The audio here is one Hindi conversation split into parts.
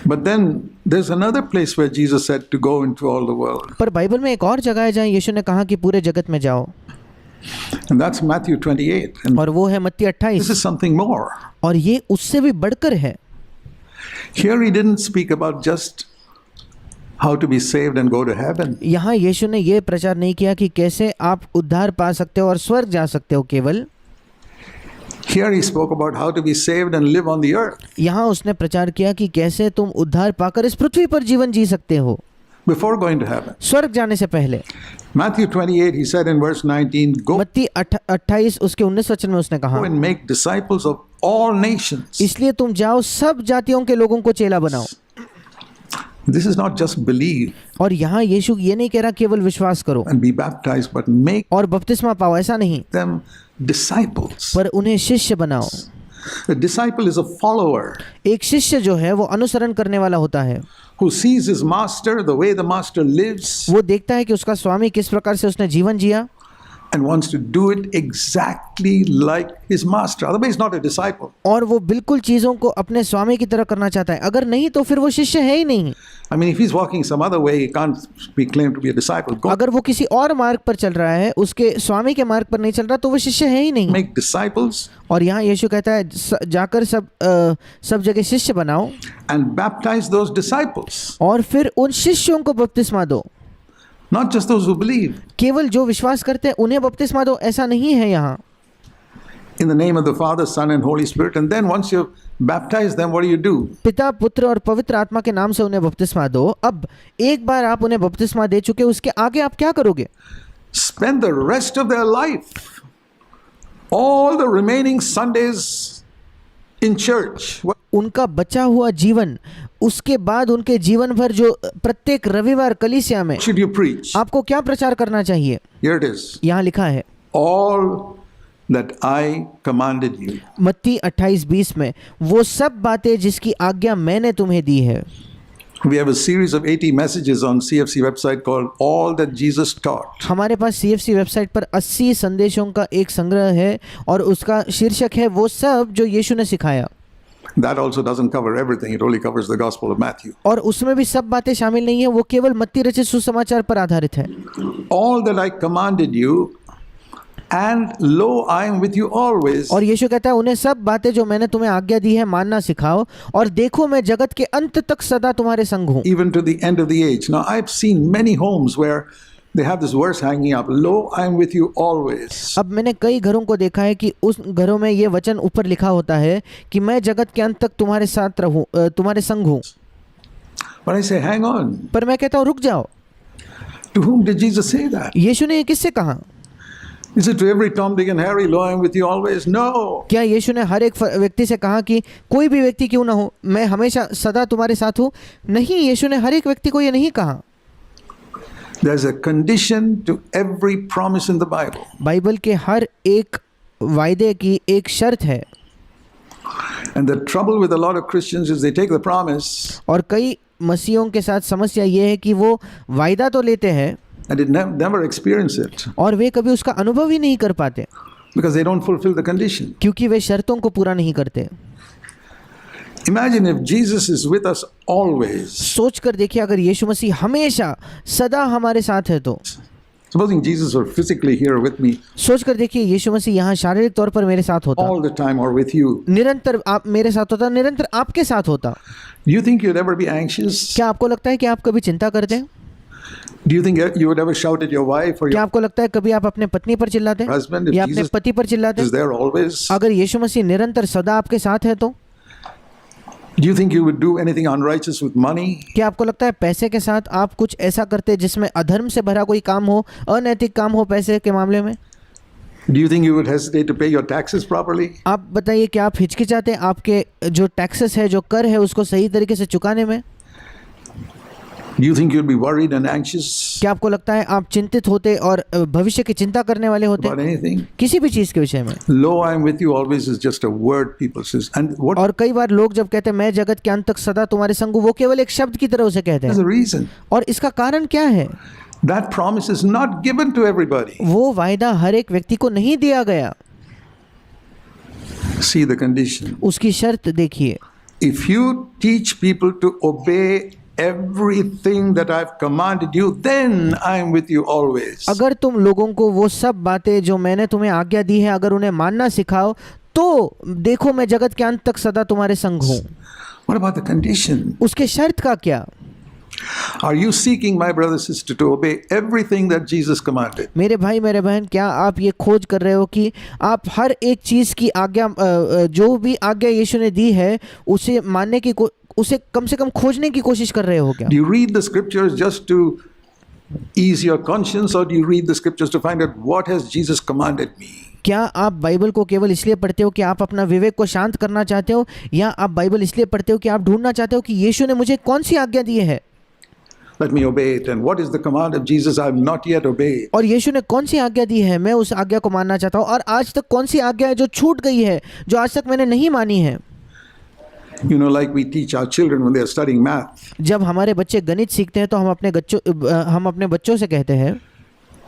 But then there's another place where Jesus said to go into all the world. पर बाइबल में एक और जगह है जहाँ यीशु ने कहा कि पूरे जगत में जाओ, And that's Matthew 28. And और वो है मत्ती this 28, is something more. और ये उससे भी बढ़कर है। Here he didn't speak about just how to be saved and go to heaven. यहाँ यीशु ने ये प्रचार नहीं किया कि कैसे आप उद्धार पा सकते हो और स्वर्ग जा सकते हो केवल। Here he spoke about how to be saved and live on the earth. यहाँ उसने प्रचार किया कि कैसे तुम उद्धार पाकर इस पृथ्वी पर जीवन जी सकते हो Before going to heaven. स्वर्ग जाने से पहले। Matthew 28, he said in verse 19, go मत्ती 28 उसके 19 वचन में उसने कहा, and make disciples of all nations. इसलिए तुम जाओ सब जातियों के लोगों को चेला बनाओ। This is not just believe और यहाँ यीशु ये नहीं कह रहा केवल विश्वास करो and be baptized, but make और बपतिस्मा पाओ, ऐसा नहीं, them disciples. पर उन्हें शिष्य बनाओ। A disciple is a follower एक शिष्य जो है वो अनुसरण करने वाला होता है, who sees his master, the way the master lives, वो देखता है कि उसका स्वामी किस प्रकार से उसने जीवन जिया and wants to do it exactly like his master. Otherwise, he's not a disciple. और वो बिल्कुल चीज़ों को अपने स्वामी की तरह करना चाहता है, अगर नहीं तो फिर वो शिष्य है ही नहीं। I mean, if he's walking some other way, he can't be claimed to be a disciple. Go अगर वो किसी और मार्ग पर चल रहा है, उसके स्वामी के मार्ग पर नहीं चल रहा, तो वो शिष्य है ही नहीं। make disciples और यहाँ यीशु कहता है जाकर सब जगह शिष्य बनाओ and baptize those disciples, और फिर उन शिष्यों को बपतिस्मा दो। not just those who believe. केवल जो विश्वास करते हैं उन्हें बपतिस्मा दो, ऐसा नहीं है यहाँ। In the name of the Father, Son, and Holy Spirit. And then once you've baptized them, what do? पिता, पुत्र और पवित्र आत्मा के नाम से उन्हें बपतिस्मा दो। अब एक बार आप उन्हें बपतिस्मा दे चुके, उसके आगे आप क्या करोगे? Spend the rest of their life, all the remaining Sundays in church. उनका बचा हुआ जीवन, उसके बाद उनके जीवन भर जो प्रत्येक रविवार कलीसिया में Should you preach? आपको क्या प्रचार करना चाहिए? Here it is. यहाँ लिखा है All that I commanded you. मत्ती 28:20 में, वो सब बातें जिसकी आज्ञा मैंने तुम्हें दी है। We have a series of 80 messages on CFC website called All That Jesus Taught. हमारे पास CFC वेबसाइट पर 80 संदेशों का एक संग्रह है और उसका शीर्षक है वो सब जो यीशु ने सिखाया। That also doesn't cover everything. It only covers the Gospel of Matthew. और उसमें भी सब बातें शामिल नहीं है, वो केवल मत्ती रचित सुसमाचार पर आधारित है। All that I commanded you, and lo, I am with you always. और यीशु कहता है उन्हें सब बातें जो मैंने तुम्हें आज्ञा दी है मानना सिखाओ, और देखो मैं जगत के अंत तक सदा तुम्हारे संग हूँ। Even to the end of the age. Now, I've seen many homes where they have this verse hanging up, lo, I am with you always. अब मैंने कई घरों को देखा है कि उस घरों में ये वचन ऊपर लिखा होता है कि मैं जगत के अंत तक तुम्हारे साथ रहूं, तुम्हारे संग हूँ। But I say, hang on. पर मैं कहता हूँ रुक जाओ, To whom did Jesus say that? यीशु ने ये किससे कहा? Is it to every Tom, Dick and Harry, lo, I am with you always? No. क्या यीशु ने हर एक व्यक्ति से कहा कि कोई भी व्यक्ति क्यों ना हो, मैं हमेशा सदा तुम्हारे साथ हूँ? नहीं, यीशु ने हर एक व्यक्ति को ये नहीं कहा। There's a condition to every promise in the Bible. Bible के हर एक वायदे की एक शर्त है। And the trouble with a lot of Christians is they take the promise और कई मसीहों के साथ समस्या ये है कि वो वायदा तो लेते हैं and they never experience it और वे कभी उसका अनुभव ही नहीं कर पाते, because they don't fulfill the condition. क्योंकि वे शर्तों को पूरा नहीं करते। Imagine if Jesus is with us always. सोच कर देखिए, अगर यीशु मसीह हमेशा सदा हमारे साथ है तो। Supposing Jesus were physically here with me सोच कर देखिए यीशु मसीह यहाँ शारीरिक तौर पर मेरे साथ होता, all the time or with you. निरंतर आप मेरे साथ होता, निरंतर आपके साथ होता, Do you think you'd ever be anxious? क्या आपको लगता है कि आप कभी चिंता करते हैं? Do you think you would ever shout at your wife or क्या your आपको लगता है कभी आप अपने पत्नी पर चिल्लाते हैं husband if या अपने Jesus पति पर चिल्लाते is हैं? there always? अगर यीशु मसीह निरंतर सदा आपके साथ है तो? Do you think you would do anything unrighteous with money? क्या आपको लगता है पैसे के साथ आप कुछ ऐसा करते जिसमें अधर्म से भरा कोई काम हो, अनैतिक काम हो पैसे के मामले में? Do you think you would hesitate to pay your taxes properly? आप बताइए, क्या आप हिचकिचाते हैं आपके जो टैक्सेस है, जो कर है, उसको सही तरीके से चुकाने में? Do you think you'd be worried and anxious क्या आपको लगता है आप चिंतित होते और भविष्य की चिंता करने वाले होते about anything? किसी भी चीज़ के विषय में? Lo, I am with you always is just a word people says. And what और कई बार लोग जब कहते हैं मैं जगत के अंत तक सदा तुम्हारे संग हूं, वो केवल एक शब्द की तरह उसे कहते is हैं। the reason? और इसका कारण क्या है? That promise is not given to everybody. वो वायदा हर एक व्यक्ति को नहीं दिया गया। See the condition. उसकी शर्त देखिए। if you teach people to obey everything that I've commanded you, then I am with you always. अगर तुम लोगों को वो सब बातें जो मैंने तुम्हें आज्ञा दी है अगर उन्हें मानना सिखाओ तो देखो मैं जगत के अंत तक सदा तुम्हारे संग हूँ। What about the condition? उसके शर्त का क्या? Are you seeking, my brother, sister, to obey everything that Jesus commanded? मेरे भाई मेरे बहन, क्या आप ये खोज कर रहे हो कि आप हर एक चीज़ की आज्ञा जो भी आज्ञा यीशु ने दी है उसे मानने की उसे कम से कम खोजने की कोशिश कर रहे हो क्या? Do you read the scriptures just to ease your conscience, or do you read the scriptures to find out what has Jesus commanded me? क्या आप बाइबल को केवल इसलिए पढ़ते हो कि आप अपना विवेक को शांत करना चाहते हो, या आप बाइबल इसलिए पढ़ते हो कि आप ढूंढना चाहते हो कि यीशु ने मुझे कौन सी आज्ञा दी है? Let me obey it. And what is the command of Jesus I have not yet obeyed? और यीशु ने कौन सी आज्ञा दी है, मैं उस आज्ञा को मानना चाहता हूँ। और आज तक कौन सी आज्ञा है जो छूट गई है, जो आज तक मैंने नहीं मानी है? You know, like we teach our children when they are studying math. जब हमारे बच्चे गणित सीखते हैं तो हम अपने बच्चों से कहते हैं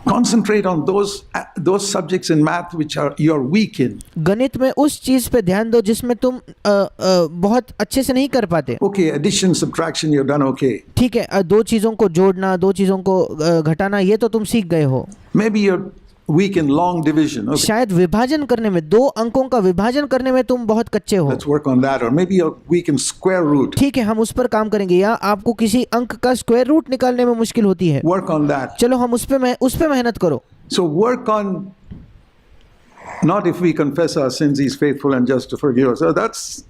Concentrate on those subjects in math which you are weak in. गणित में उस चीज पे ध्यान दो जिसमें तुम बहुत अच्छे से नहीं कर पाते। Okay, addition, subtraction, you've done okay. ठीक है, दो चीजों को जोड़ना, दो चीजों को घटाना, ये तो तुम सीख गए हो। Maybe you're weak in long division. Okay. शायद विभाजन करने में, दो अंकों का विभाजन करने में तुम बहुत कच्चे हो। Let's work on that. Or maybe you're weak in square root. ठीक है, हम उस पर काम करेंगे। या आपको किसी अंक का स्क्वायर रूट निकालने में मुश्किल होती है, Work on that. चलो हम उस पे मेहनत करो। So work on, not if we confess our sins, He's faithful and just to forgive us. So that's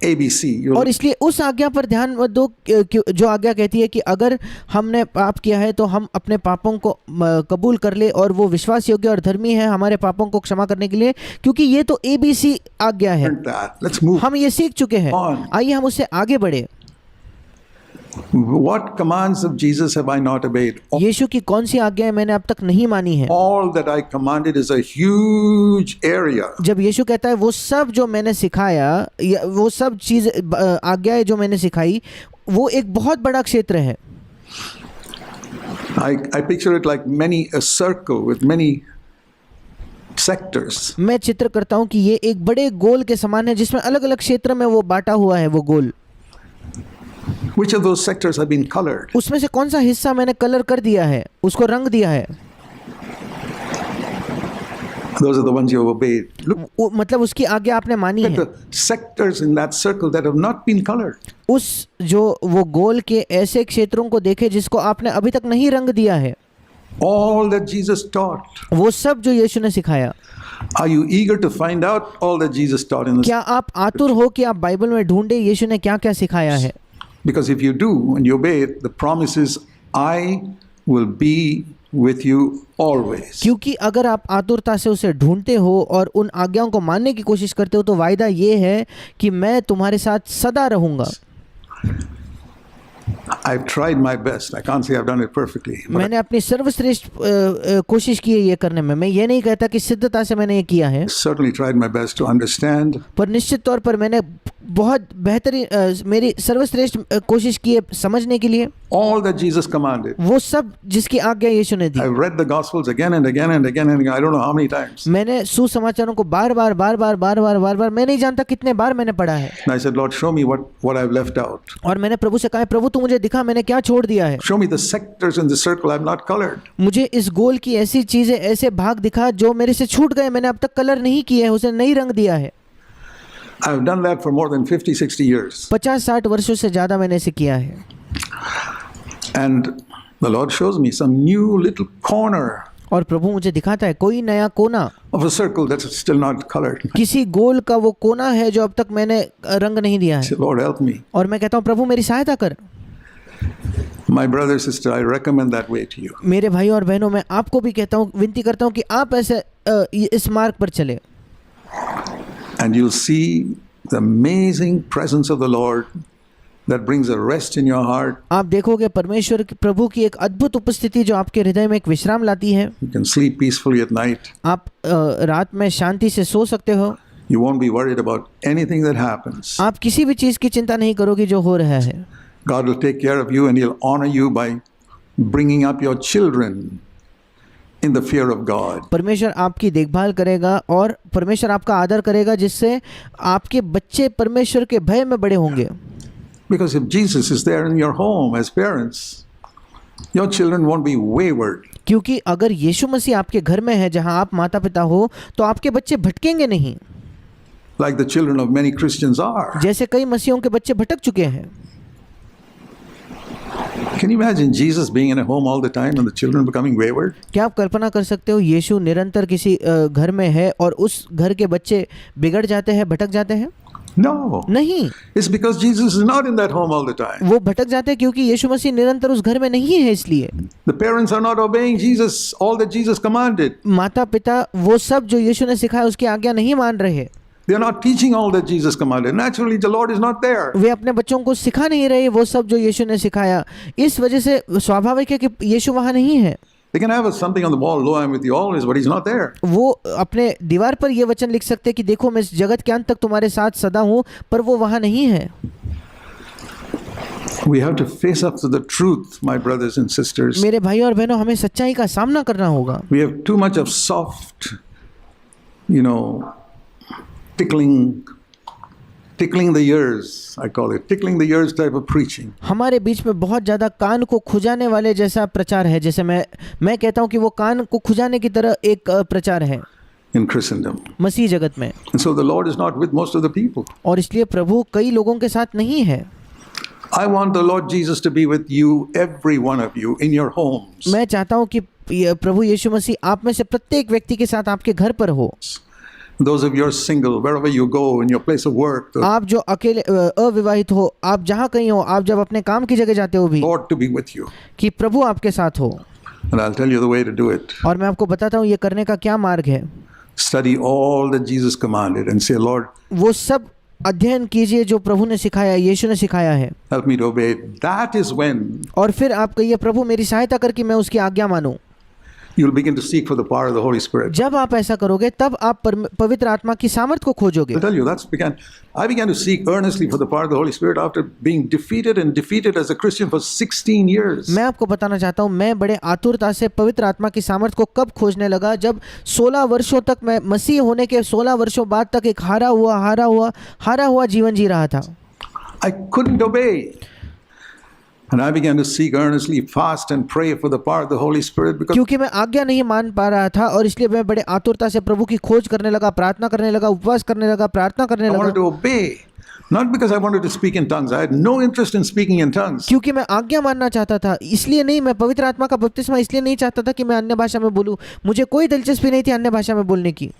ABC. और इसलिए उस आज्ञा पर ध्यान मत दो जो आज्ञा कहती है कि अगर हमने पाप किया है तो हम अपने पापों को कबूल कर ले, और वो विश्वास योग्य और धर्मी है हमारे पापों को क्षमा करने के लिए, क्योंकि ये तो ABC आज्ञा है। Let's move. हम ये सीख चुके हैं, आइए हम उससे आगे बढ़े। What commands of Jesus have I not obeyed? यीशु की कौन सी आज्ञाएं मैंने अब तक नहीं मानी है? All that I commanded is a huge area. जब यीशु कहता है वो सब जो मैंने सिखाया, वो सब चीज आज्ञाएं जो मैंने सिखाई, वो एक बहुत बड़ा क्षेत्र है। I picture it like a circle with many sectors. मैं चित्र करता हूँ कि ये एक बड़े गोल के समान है जिसमें अलग अलग क्षेत्र में वो बांटा हुआ है वो गोल। Which of those sectors have been colored? उसमें से कौन सा हिस्सा मैंने कलर कर दिया है, उसको रंग दिया है? Those are the ones you have obeyed. Look, मतलब उसकी आज्ञा आपने मानी at है। the sectors in that circle that have not been colored. उस जो वो गोल के ऐसे क्षेत्रों को देखे जिसको आपने अभी तक नहीं रंग दिया है। All that Jesus taught. वो सब जो यीशु ने सिखाया। Are you eager to find out all that Jesus taught in the क्या आप आतुर हो कि आप बाइबल में ढूंढे यीशु ने क्या क्या सिखाया है? Because if you do and you obey it, the promise is, I will be with you always. क्योंकि अगर आप आतुरता से उसे ढूंढते हो और उन आज्ञाओं को मानने की कोशिश करते हो तो वायदा ये है कि मैं तुम्हारे साथ सदा रहूंगा। I've tried my best. I can't say I've done it perfectly. मैंने अपनी सर्वश्रेष्ठ कोशिश की है ये करने में। मैं ये नहीं कहता कि सिद्धता से मैंने ये किया है, Certainly tried my best to understand. पर निश्चित तौर पर मैंने बहुत बेहतरीन मेरी सर्वश्रेष्ठ कोशिश की है समझने के लिए All that Jesus commanded. वो सब जिसकी आज्ञा यीशु ने दी। I've read the Gospels again and again and again and again. I don't know how many times. मैंने सुसमाचारों को बार बार मैं नहीं जानता कितने बार मैंने पढ़ा है। And I said, Lord, show me what I've left out. और मैंने प्रभु से कहा, प्रभु तू मुझे दिखा मैंने क्या छोड़ दिया है। Show me the sectors in the circle I've not colored. मुझे इस गोल की ऐसी चीजें, ऐसे भाग दिखा जो मेरे से छूट गए, मैंने अब तक कलर नहीं किए हैं, उसे नहीं रंग दिया है। I've done that for more than 50-60 years. 50-60 वर्षों से ज्यादा मैंने इसे किया है। And the Lord shows me some new little corner और प्रभु मुझे दिखाता है कोई नया कोना of a circle that's still not colored. किसी गोल का वो कोना है जो अब तक मैंने रंग नहीं दिया I है। said, Lord, help me. और मैं कहता हूँ प्रभु मेरी सहायता कर। My brother, sister, I recommend that way to you. मेरे भाई और बहनों, मैं आपको भी कहता हूँ, विनती करता हूँ कि आप ऐसे इस मार्ग पर चले। And you'll see the amazing presence of the Lord that brings a rest in your heart. आप देखोगे परमेश्वर प्रभु की एक अद्भुत उपस्थिति जो आपके हृदय में एक विश्राम लाती है। You can sleep peacefully at night. आप रात में शांति से सो सकते हो। You won't be worried about anything that happens. आप किसी भी चीज़ की चिंता नहीं करोगे जो हो रहा है। God will take care of you and He'll honor you by bringing up your children in the fear of God. परमेश्वर आपकी देखभाल करेगा और परमेश्वर आपका आदर करेगा, जिससे आपके बच्चे परमेश्वर के भय में बड़े होंगे। Because if Jesus is there in your home as parents, your children won't be wayward. क्योंकि अगर यीशु मसीह आपके घर में है, जहां आप माता पिता हो, तो आपके बच्चे भटकेंगे नहीं, Like the children of many Christians are. जैसे कई मसीहों के बच्चे भटक चुके हैं। Can you imagine Jesus being in a home all the time and the children becoming wayward? क्या आप कल्पना कर सकते हो यीशु निरंतर किसी घर में है और उस घर के बच्चे बिगड़ जाते हैं, भटक जाते हैं? No. नहीं, It's because Jesus is not in that home all the time. वो भटक जाते हैं क्योंकि यीशु मसीह निरंतर उस घर में नहीं है। इसलिए The parents are not obeying Jesus, all that Jesus commanded. माता पिता वो सब जो यीशु ने सिखाया उसकी आज्ञा नहीं मान रहे। They are not teaching all that Jesus commanded. Naturally, the Lord is not there. वे अपने बच्चों को सिखा नहीं रहे वो सब जो यीशु ने सिखाया। इस वजह से स्वाभाविक है कि यीशु वहाँ नहीं है। They can have something on the wall, lo, I'm with you always, but he's not there. वो अपने दीवार पर ये वचन लिख सकते हैं कि देखो मैं इस जगत के अंत तक तुम्हारे साथ सदा हूँ, पर वो वहाँ नहीं है। We have to face up to the truth, my brothers and sisters. मेरे भाई और बहनों, हमें सच्चाई का सामना करना होगा। We have too much of soft, tickling the ears, I call it, tickling the ears type of preaching. हमारे बीच में बहुत ज़्यादा कान को खुजाने वाले जैसा प्रचार है, जैसे मैं कहता हूँ कि वो कान को खुजाने की तरह एक प्रचार है in Christendom. मसीह जगत में। And so the Lord is not with most of the people. और इसलिए प्रभु कई लोगों के साथ नहीं है। I want the Lord Jesus to be with you, every one of you, in your homes. मैं चाहता हूँ कि प्रभु यीशु मसीह आप में से प्रत्येक व्यक्ति के साथ आपके घर पर हो। Those of you are single, wherever you go, in your place of work, the आप जो अकेले अविवाहित हो, आप जहाँ कहीं हो, आप जब अपने काम की जगह जाते हो भी, Lord to be with you. कि प्रभु आपके साथ हो। And I'll tell you the way to do it. और मैं आपको बताता हूँ ये करने का क्या मार्ग है। Study all that Jesus commanded and say, Lord, वो सब अध्ययन कीजिए जो प्रभु ने सिखाया, यीशु ने सिखाया है। help me to obey. That is when और फिर आप कहिए प्रभु मेरी सहायता कर कि मैं उसकी आज्ञा मानूं। you'll begin to seek for the power of the Holy Spirit. जब आप ऐसा करोगे तब आप पवित्र आत्मा की सामर्थ को खोजोगे। I'll tell you, I began to seek earnestly for the power of the Holy Spirit after being defeated as a Christian for 16 years. मैं आपको बताना चाहता हूँ, मैं बड़े आतुरता से पवित्र आत्मा की सामर्थ को कब खोजने लगा, जब 16 वर्षों तक मैं मसीह होने के 16 वर्षों बाद तक एक हारा हुआ जीवन जी रहा था। I couldn't obey. And I began to seek earnestly, fast and pray for the power of the Holy Spirit because क्योंकि मैं आज्ञा नहीं मान पा रहा था और इसलिए मैं बड़े आतुरता से प्रभु की खोज करने लगा, प्रार्थना करने लगा, उपवास करने लगा, प्रार्थना करने I लगा। wanted to obey. Not because I wanted to speak in tongues. I had no interest in speaking in tongues. क्योंकि मैं आज्ञा मानना चाहता था, इसलिए नहीं, मैं पवित्र आत्मा का बपतिस्मा इसलिए नहीं चाहता था कि मैं अन्य भाषा में बोलूं। मुझे कोई दिलचस्पी नहीं थी अन्य भाषा में बोलने की।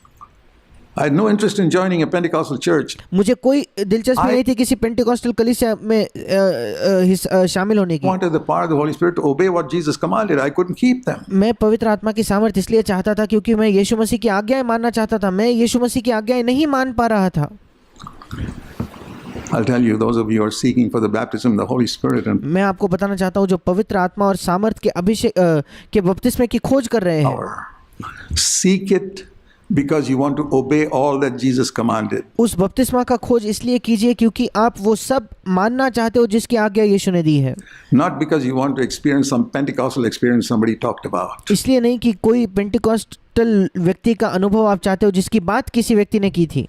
I had no interest in joining a Pentecostal church. मुझे कोई दिलचस्पी नहीं थी किसी पेंटिकॉस्टल कलीसिया में शामिल होने I की। wanted the power of the Holy Spirit to obey what Jesus commanded. I couldn't keep them. मैं पवित्र आत्मा की सामर्थ इसलिए चाहता था क्योंकि मैं यीशु मसीह की आज्ञाएं मानना चाहता था। मैं यीशु मसीह की आज्ञाएं नहीं मान पा रहा था। I'll tell you, those of you who are seeking for the baptism of the Holy Spirit and मैं आपको बताना चाहता हूँ जो पवित्र आत्मा और सामर्थ के अभिषेक के बपतिस्मे की खोज कर रहे हैं, power, seek it because you want to obey all that Jesus commanded. उस बपतिस्मा का खोज इसलिए कीजिए क्योंकि आप वो सब मानना चाहते हो जिसकी आज्ञा यीशु ने दी है। Not because you want to experience some Pentecostal experience somebody talked about. इसलिए नहीं कि कोई पेंटिकॉस्टल व्यक्ति का अनुभव आप चाहते हो जिसकी बात किसी व्यक्ति ने की थी।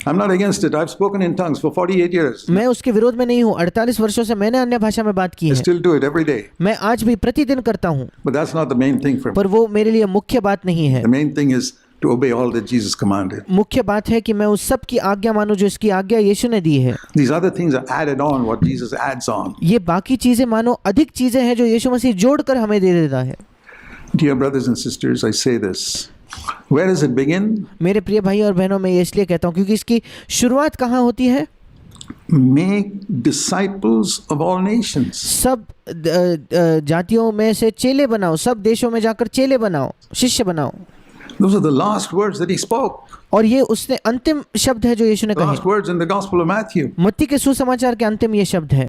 I'm not against it. I've spoken in tongues for 48 years. मैं उसके विरोध में नहीं हूँ। 48 वर्षों से मैंने अन्य भाषा में बात की I है। still do it every day. मैं आज भी प्रतिदिन करता हूँ, But that's not the main thing for me. पर वो मेरे लिए मुख्य बात नहीं है। The main thing is to obey all that Jesus commanded. मुख्य बात है कि मैं उस सब की आज्ञा मानूं जो इसकी आज्ञा यीशु ने दी है। These other things are added on, what Jesus adds on. ये बाकी चीजें मानो अधिक चीजें हैं जो यीशु मसीह जोड़कर हमें दे देता है। Dear brothers and sisters, I say this. Where does it begin? मेरे प्रिय भाई और बहनों, मैं ये इसलिए कहता हूँ क्योंकि इसकी शुरुआत कहाँ होती है? Make disciples of all nations. सब जातियों में से चेले बनाओ, सब देशों में जाकर चेले बनाओ, शिष्य बनाओ। Those are the last words that he spoke. और ये उसने अंतिम शब्द है जो यीशु ने The last कहे। words in the Gospel of Matthew. मत्ती के सुसमाचार के अंतिम ये शब्द है।